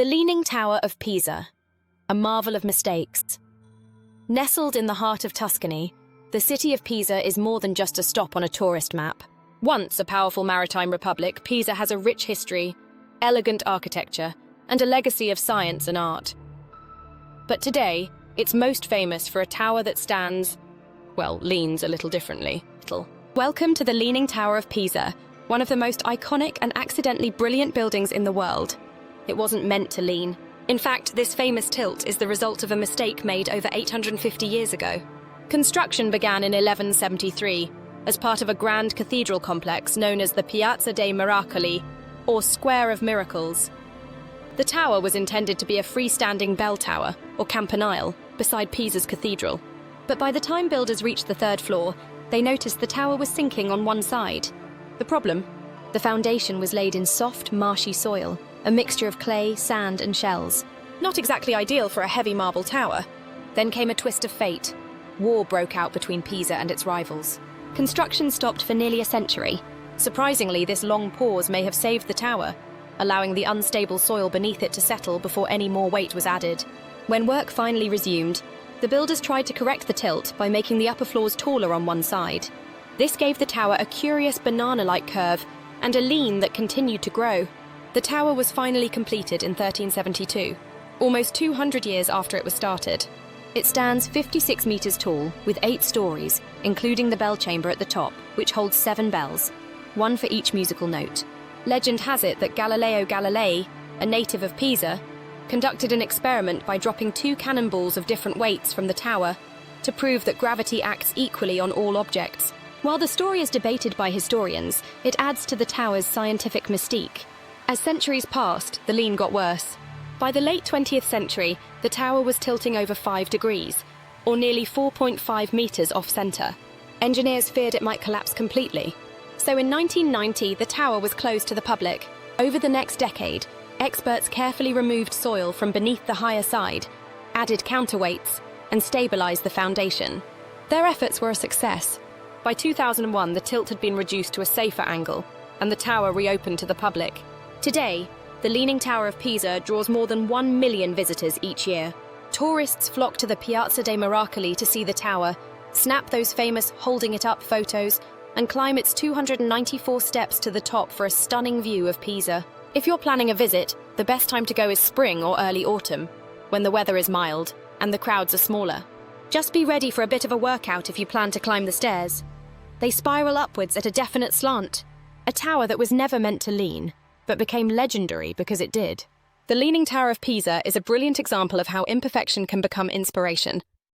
The Leaning Tower of Pisa, a marvel of mistakes. Nestled in the heart of Tuscany, the city of Pisa is more than just a stop on a tourist map. Once a powerful maritime republic, Pisa has a rich history, elegant architecture, and a legacy of science and art. But today, it's most famous for a tower that leans a little differently. Welcome to the Leaning Tower of Pisa, one of the most iconic and accidentally brilliant buildings in the world. It wasn't meant to lean. In fact, this famous tilt is the result of a mistake made over 850 years ago. Construction began in 1173 as part of a grand cathedral complex known as the Piazza dei Miracoli, or Square of Miracles. The tower was intended to be a freestanding bell tower, or campanile, beside Pisa's cathedral. But by the time builders reached the third floor, they noticed the tower was sinking on one side. The problem? The foundation was laid in soft, marshy soil, a mixture of clay, sand, and shells. Not exactly ideal for a heavy marble tower. Then came a twist of fate. War broke out between Pisa and its rivals. Construction stopped for nearly a century. Surprisingly, this long pause may have saved the tower, allowing the unstable soil beneath it to settle before any more weight was added. When work finally resumed, the builders tried to correct the tilt by making the upper floors taller on one side. This gave the tower a curious banana-like curve and a lean that continued to grow. The tower was finally completed in 1372, almost 200 years after it was started. It stands 56 meters tall, with 8 stories, including the bell chamber at the top, which holds 7 bells, one for each musical note. Legend has it that Galileo Galilei, a native of Pisa, conducted an experiment by dropping 2 cannonballs of different weights from the tower to prove that gravity acts equally on all objects. While the story is debated by historians, it adds to the tower's scientific mystique. As centuries passed, the lean got worse. By the late 20th century, the tower was tilting over 5 degrees, or nearly 4.5 meters off-center. Engineers feared it might collapse completely. So in 1990, the tower was closed to the public. Over the next decade, experts carefully removed soil from beneath the higher side, added counterweights, and stabilized the foundation. Their efforts were a success. By 2001, the tilt had been reduced to a safer angle, and the tower reopened to the public. Today, the Leaning Tower of Pisa draws more than 1 million visitors each year. Tourists flock to the Piazza dei Miracoli to see the tower, snap those famous holding it up photos, and climb its 294 steps to the top for a stunning view of Pisa. If you're planning a visit, the best time to go is spring or early autumn, when the weather is mild and the crowds are smaller. Just be ready for a bit of a workout if you plan to climb the stairs. They spiral upwards at a definite slant, a tower that was never meant to lean, but became legendary because it did. The Leaning Tower of Pisa is a brilliant example of how imperfection can become inspiration.